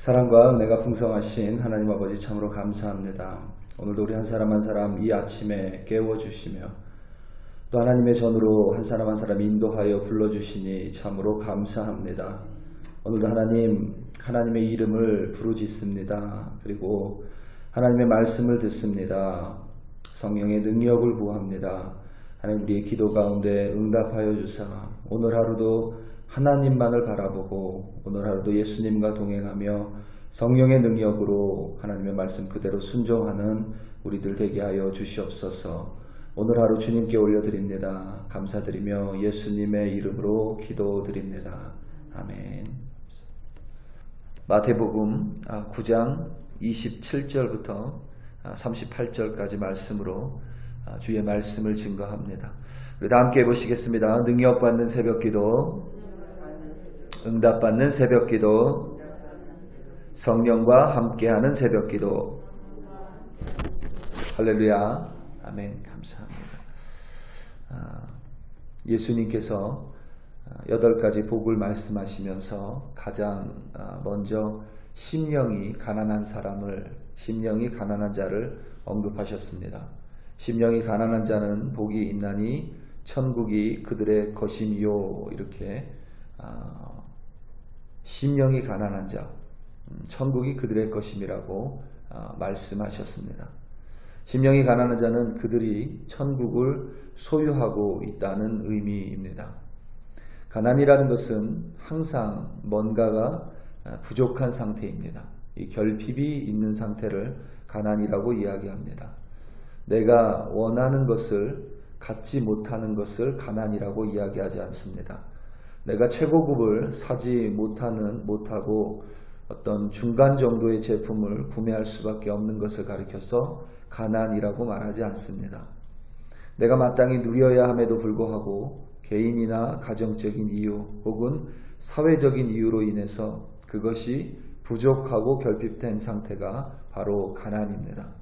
사랑과 은혜가 풍성하신 하나님 아버지 참으로 감사합니다. 오늘도 우리 한 사람 한 사람 이 아침에 깨워주시며 또 하나님의 전으로 한 사람 한 사람 인도하여 불러주시니 참으로 감사합니다. 오늘도 하나님의 이름을 부르짖습니다. 그리고 하나님의 말씀을 듣습니다. 성령의 능력을 구합니다. 하나님 우리의 기도 가운데 응답하여 주사 오늘 하루도 하나님만을 바라보고 오늘 하루도 예수님과 동행하며 성령의 능력으로 하나님의 말씀 그대로 순종하는 우리들 되게 하여 주시옵소서. 오늘 하루 주님께 올려드립니다. 감사드리며 예수님의 이름으로 기도드립니다. 아멘. 마태복음 9장 27절부터 38절까지 말씀으로 주의 말씀을 증거합니다. 우리 다 함께 보시겠습니다. 능력받는 새벽기도, 응답받는 새벽기도, 성령과 함께하는 새벽기도. 할렐루야. 아멘. 감사합니다. 예수님께서 8가지 복을 말씀하시면서 가장 먼저 심령이 가난한 자를 언급하셨습니다. 심령이 가난한 자는 복이 있나니 천국이 그들의 것임이요. 이렇게 심령이 가난한 자, 천국이 그들의 것임이라고 말씀하셨습니다. 심령이 가난한 자는 그들이 천국을 소유하고 있다는 의미입니다. 가난이라는 것은 항상 뭔가가 부족한 상태입니다. 이 결핍이 있는 상태를 가난이라고 이야기합니다. 내가 원하는 것을 갖지 못하는 것을 가난이라고 이야기하지 않습니다. 내가 최고급을 사지 못하고 어떤 중간 정도의 제품을 구매할 수밖에 없는 것을 가리켜서 가난이라고 말하지 않습니다. 내가 마땅히 누려야 함에도 불구하고 개인이나 가정적인 이유 혹은 사회적인 이유로 인해서 그것이 부족하고 결핍된 상태가 바로 가난입니다.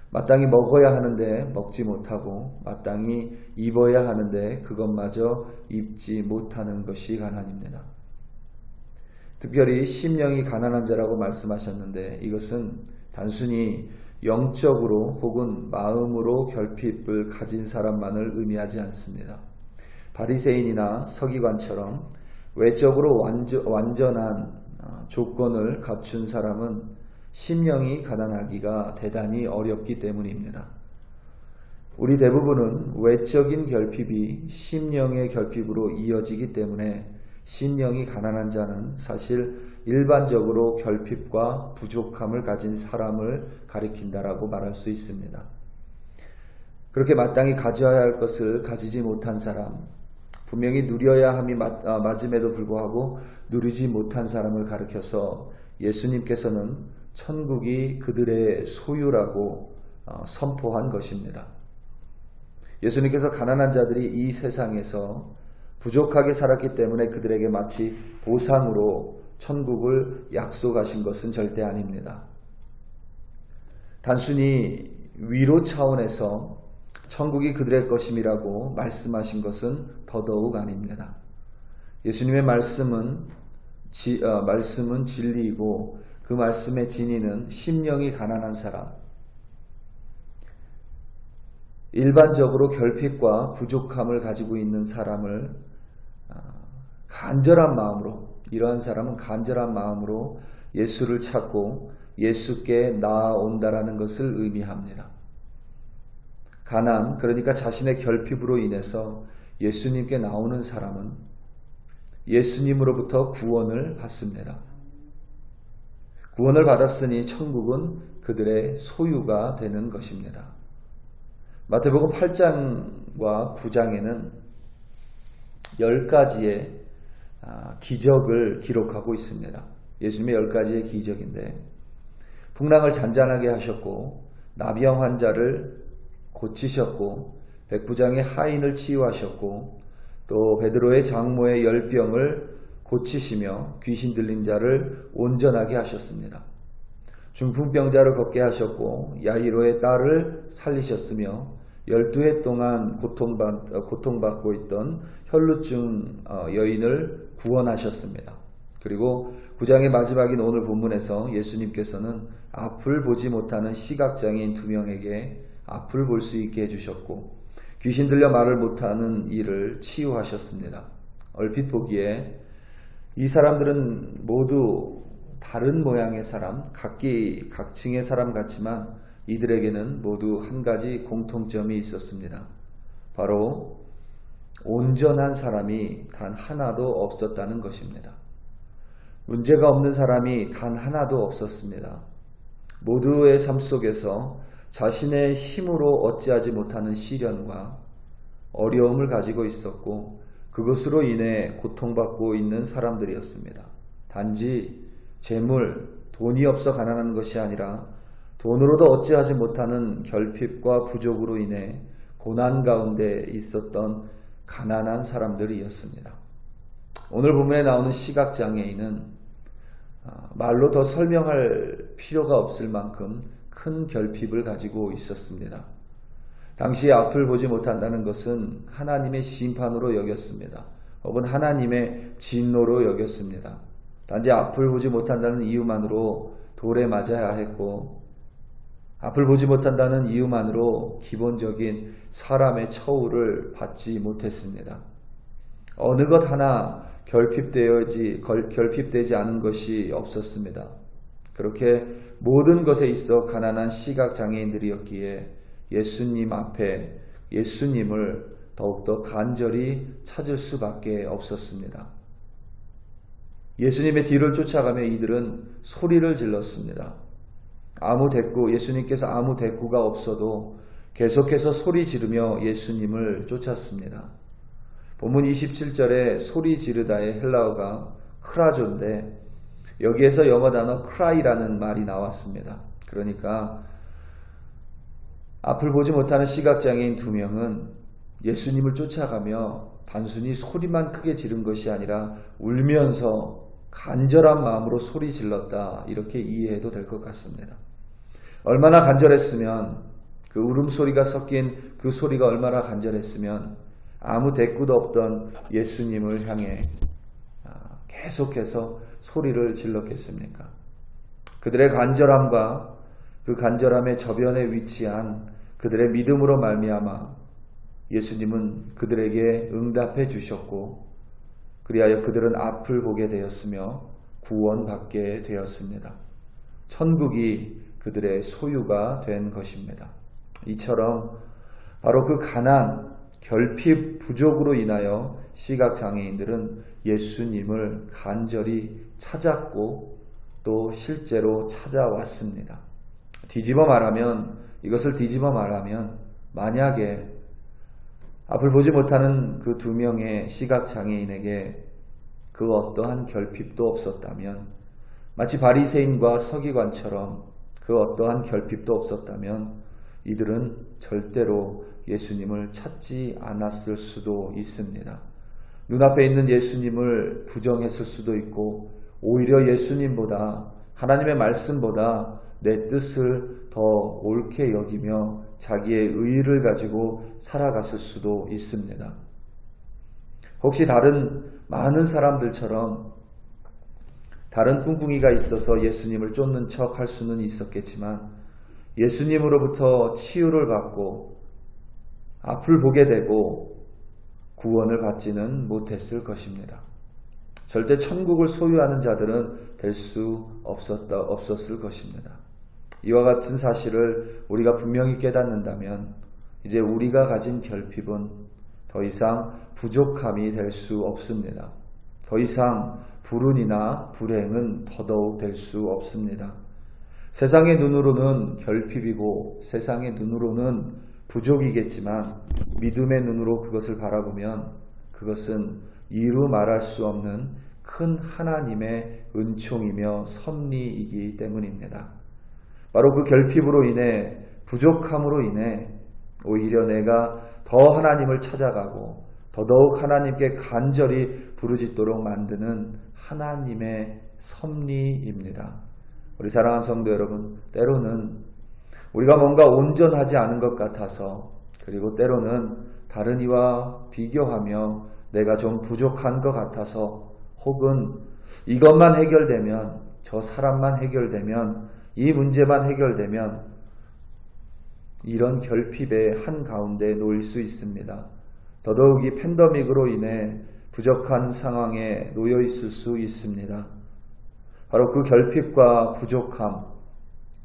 마땅히 먹어야 하는데 먹지 못하고 마땅히 입어야 하는데 그것마저 입지 못하는 것이 가난입니다. 특별히 심령이 가난한 자라고 말씀하셨는데 이것은 단순히 영적으로 혹은 마음으로 결핍을 가진 사람만을 의미하지 않습니다. 바리새인이나 서기관처럼 외적으로 완전한 조건을 갖춘 사람은 심령이 가난하기가 대단히 어렵기 때문입니다. 우리 대부분은 외적인 결핍이 심령의 결핍으로 이어지기 때문에 심령이 가난한 자는 사실 일반적으로 결핍과 부족함을 가진 사람을 가리킨다라고 말할 수 있습니다. 그렇게 마땅히 가져야 할 것을 가지지 못한 사람, 분명히 누려야 함이 맞음에도 불구하고 누리지 못한 사람을 가리켜서 예수님께서는 천국이 그들의 소유라고 선포한 것입니다. 예수님께서 가난한 자들이 이 세상에서 부족하게 살았기 때문에 그들에게 마치 보상으로 천국을 약속하신 것은 절대 아닙니다. 단순히 위로 차원에서 천국이 그들의 것임이라고 말씀하신 것은 더더욱 아닙니다. 예수님의 말씀은 진리이고 그 말씀의 진리는 심령이 가난한 사람, 일반적으로 결핍과 부족함을 가지고 있는 사람을 간절한 마음으로, 이러한 사람은 간절한 마음으로 예수를 찾고 예수께 나아온다라는 것을 의미합니다. 가난, 그러니까 자신의 결핍으로 인해서 예수님께 나오는 사람은 예수님으로부터 구원을 받습니다. 구원을 받았으니 천국은 그들의 소유가 되는 것입니다. 마태복음 8장과 9장에는 10가지의 기적을 기록하고 있습니다. 예수님의 10가지의 기적인데 풍랑을 잔잔하게 하셨고 나병 환자를 고치셨고 백부장의 하인을 치유하셨고 또 베드로의 장모의 열병을 고치시며 귀신 들린 자를 온전하게 하셨습니다. 중풍병자를 걷게 하셨고 야이로의 딸을 살리셨으며 12해 동안 고통받고 있던 혈루증 여인을 구원하셨습니다. 그리고 9장의 마지막인 오늘 본문에서 예수님께서는 앞을 보지 못하는 시각장애인 2명에게 앞을 볼 수 있게 해주셨고 귀신 들려 말을 못하는 이를 치유하셨습니다. 얼핏 보기에 이 사람들은 모두 다른 모양의 사람, 각기 각층의 사람 같지만 이들에게는 모두 한 가지 공통점이 있었습니다. 바로 온전한 사람이 단 하나도 없었다는 것입니다. 문제가 없는 사람이 단 하나도 없었습니다. 모두의 삶 속에서 자신의 힘으로 어찌하지 못하는 시련과 어려움을 가지고 있었고 그것으로 인해 고통받고 있는 사람들이었습니다. 단지 재물, 돈이 없어 가난한 것이 아니라 돈으로도 어찌하지 못하는 결핍과 부족으로 인해 고난 가운데 있었던 가난한 사람들이었습니다. 오늘 본문에 나오는 시각장애인은 말로 더 설명할 필요가 없을 만큼 큰 결핍을 가지고 있었습니다. 당시에 앞을 보지 못한다는 것은 하나님의 심판으로 여겼습니다. 혹은 하나님의 진노로 여겼습니다. 단지 앞을 보지 못한다는 이유만으로 돌에 맞아야 했고 앞을 보지 못한다는 이유만으로 기본적인 사람의 처우를 받지 못했습니다. 어느 것 하나 결핍되지 않은 것이 없었습니다. 그렇게 모든 것에 있어 가난한 시각장애인들이었기에 예수님 앞에 예수님을 더욱더 간절히 찾을 수밖에 없었습니다. 예수님의 뒤를 쫓아가며 이들은 소리를 질렀습니다. 예수님께서 아무 대꾸가 없어도 계속해서 소리 지르며 예수님을 쫓았습니다. 본문 27절에 소리 지르다의 헬라어가 크라조인데 여기에서 영어 단어 cry라는 말이 나왔습니다. 그러니까 앞을 보지 못하는 시각장애인 2명은 예수님을 쫓아가며 단순히 소리만 크게 지른 것이 아니라 울면서 간절한 마음으로 소리 질렀다 이렇게 이해해도 될 것 같습니다. 얼마나 간절했으면 그 울음소리가 섞인 그 소리가 얼마나 간절했으면 아무 대꾸도 없던 예수님을 향해 계속해서 소리를 질렀겠습니까? 그들의 간절함과 그 간절함의 저변에 위치한 그들의 믿음으로 말미암아 예수님은 그들에게 응답해 주셨고 그리하여 그들은 앞을 보게 되었으며 구원받게 되었습니다. 천국이 그들의 소유가 된 것입니다. 이처럼 바로 그 가난, 결핍, 부족으로 인하여 시각장애인들은 예수님을 간절히 찾았고 또 실제로 찾아왔습니다. 이것을 뒤집어 말하면 만약에 앞을 보지 못하는 그 2명의 시각장애인에게 그 어떠한 결핍도 없었다면 마치 바리새인과 서기관처럼 그 어떠한 결핍도 없었다면 이들은 절대로 예수님을 찾지 않았을 수도 있습니다. 눈앞에 있는 예수님을 부정했을 수도 있고 오히려 예수님보다 하나님의 말씀보다 내 뜻을 더 옳게 여기며 자기의 의의를 가지고 살아갔을 수도 있습니다. 혹시 다른 많은 사람들처럼 다른 꿍꿍이가 있어서 예수님을 쫓는 척 할 수는 있었겠지만 예수님으로부터 치유를 받고 앞을 보게 되고 구원을 받지는 못했을 것입니다. 절대 천국을 소유하는 자들은 될 수 없었을 것입니다. 이와 같은 사실을 우리가 분명히 깨닫는다면 이제 우리가 가진 결핍은 더 이상 부족함이 될 수 없습니다. 더 이상 불운이나 불행은 더더욱 될 수 없습니다. 세상의 눈으로는 결핍이고 세상의 눈으로는 부족이겠지만 믿음의 눈으로 그것을 바라보면 그것은 이루 말할 수 없는 큰 하나님의 은총이며 섭리이기 때문입니다. 바로 그 결핍으로 인해 부족함으로 인해 오히려 내가 더 하나님을 찾아가고 더더욱 하나님께 간절히 부르짖도록 만드는 하나님의 섭리입니다. 우리 사랑하는 성도 여러분, 때로는 우리가 뭔가 온전하지 않은 것 같아서 그리고 때로는 다른 이와 비교하며 내가 좀 부족한 것 같아서 혹은 이것만 해결되면, 저 사람만 해결되면, 이 문제만 해결되면 이런 결핍의 한가운데 놓일 수 있습니다. 더더욱이 팬데믹으로 인해 부족한 상황에 놓여 있을 수 있습니다. 바로 그 결핍과 부족함,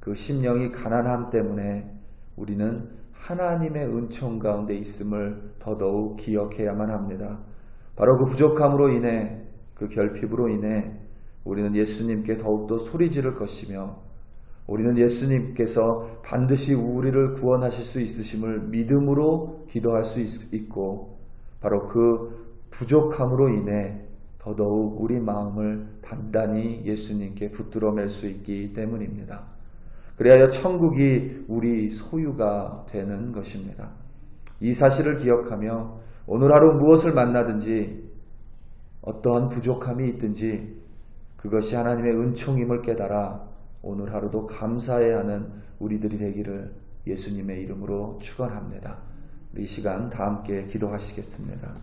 그 심령이 가난함 때문에 우리는 하나님의 은총 가운데 있음을 더더욱 기억해야만 합니다. 바로 그 부족함으로 인해, 그 결핍으로 인해 우리는 예수님께 더욱더 소리 지를 것이며, 우리는 예수님께서 반드시 우리를 구원하실 수 있으심을 믿음으로 기도할 수 있고, 바로 그 부족함으로 인해 더더욱 우리 마음을 단단히 예수님께 붙들어 맬 수 있기 때문입니다. 그래야 천국이 우리 소유가 되는 것입니다. 이 사실을 기억하며 오늘 하루 무엇을 만나든지 어떠한 부족함이 있든지 그것이 하나님의 은총임을 깨달아 오늘 하루도 감사해야 하는 우리들이 되기를 예수님의 이름으로 축원합니다. 우리 이 시간 다 함께 기도하시겠습니다.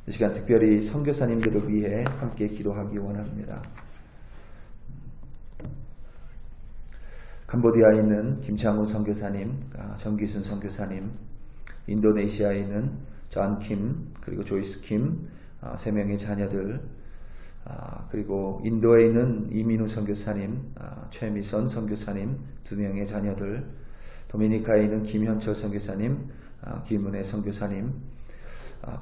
이 시간 특별히 선교사님들을 위해 함께 기도하기 원합니다. 캄보디아에 있는 김창훈 선교사님, 정기순 선교사님, 인도네시아에 있는 존 킴, 그리고 조이스 킴, 3명의 자녀들, 그리고 인도에 있는 이민우 선교사님, 최미선 선교사님, 2명의 자녀들, 도미니카에 있는 김현철 선교사님, 김은혜 선교사님,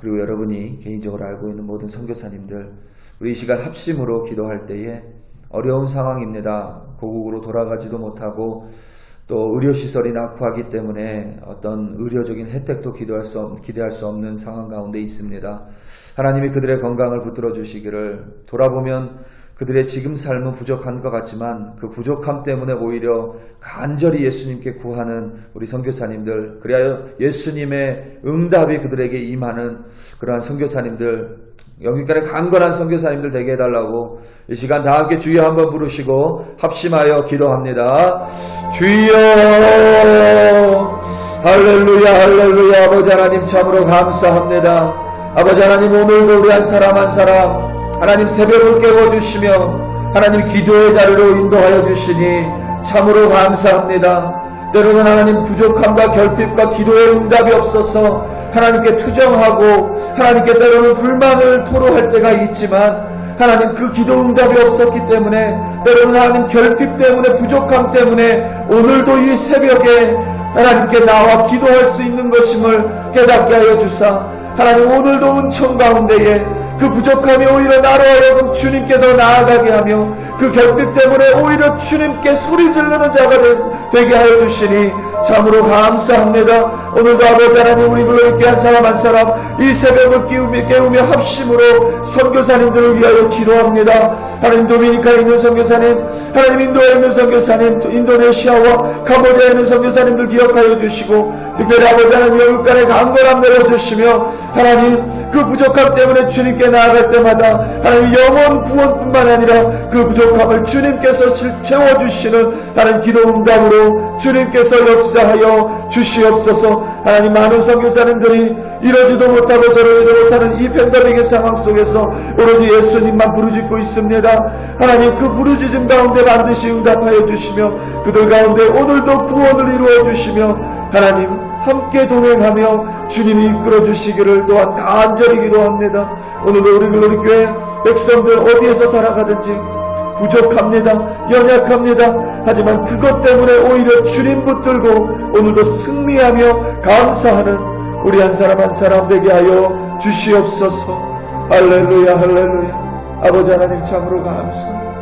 그리고 여러분이 개인적으로 알고 있는 모든 선교사님들, 우리 이 시간 합심으로 기도할 때에 어려운 상황입니다. 고국으로 돌아가지도 못하고 또 의료시설이 낙후하기 때문에 어떤 의료적인 혜택도 기대할 수 없는 상황 가운데 있습니다. 하나님이 그들의 건강을 붙들어 주시기를, 돌아보면 그들의 지금 삶은 부족한 것 같지만 그 부족함 때문에 오히려 간절히 예수님께 구하는 우리 선교사님들, 그래야 예수님의 응답이 그들에게 임하는 그러한 선교사님들, 여기까지 강건한 선교사님들 되게 해달라고 이 시간 다 함께 주여 한번 부르시고 합심하여 기도합니다. 주여, 할렐루야 할렐루야. 아버지 하나님 참으로 감사합니다. 아버지 하나님, 오늘도 우리 한 사람 한 사람 하나님 새벽을 깨워주시며 하나님 기도의 자리로 인도하여 주시니 참으로 감사합니다. 때로는 하나님 부족함과 결핍과 기도의 응답이 없어서 하나님께 투정하고 하나님께 때로는 불만을 토로할 때가 있지만, 하나님 그 기도 응답이 없었기 때문에, 때로는 하나님 결핍 때문에, 부족함 때문에 오늘도 이 새벽에 하나님께 나와 기도할 수 있는 것임을 깨닫게 하여 주사, 하나님 오늘도 은총 가운데에 그 부족함이 오히려 나로 하여금 주님께 더 나아가게 하며 그 결핍 때문에 오히려 주님께 소리 지르는 자가 되게 하여 주시니 참으로 감사합니다. 오늘도 아버지 하나님, 우리 불러있게 한 사람 한 사람 이 새벽을 깨우며 합심으로 선교사님들을 위하여 기도합니다. 하나님, 도미니카에 있는 선교사님, 하나님 인도에 있는 선교사님, 인도네시아와 캄보디아에 있는 선교사님들 기억하여 주시고, 특별히 아버지 하나님 여기까지 강건함 내려주시며, 하나님 그 부족함 때문에 주님께 나아갈 때마다 하나님 영원 구원뿐만 아니라 그 부족함을 주님께서 채워주시는 하나님 기도 응답으로 주님께서 역사하여 주시옵소서. 하나님, 많은 선교사님들이 이러지도 못하고 저러지도 못하는 이 팬데믹의 상황 속에서 오로지 예수님만 부르짖고 있습니다. 하나님, 그 부르짖음 가운데 반드시 응답하여 주시며 그들 가운데 오늘도 구원을 이루어 주시며 하나님 함께 동행하며 주님이 이끌어 주시기를 또한 간절히 기도합니다. 오늘도 우리 글로리 교회 백성들 어디에서 살아가든지 부족합니다. 연약합니다. 하지만 그것 때문에 오히려 주님 붙들고 오늘도 승리하며 감사하는 우리 한 사람 한 사람 되게 하여 주시옵소서. 할렐루야 할렐루야. 아버지 하나님 참으로 감사합니다.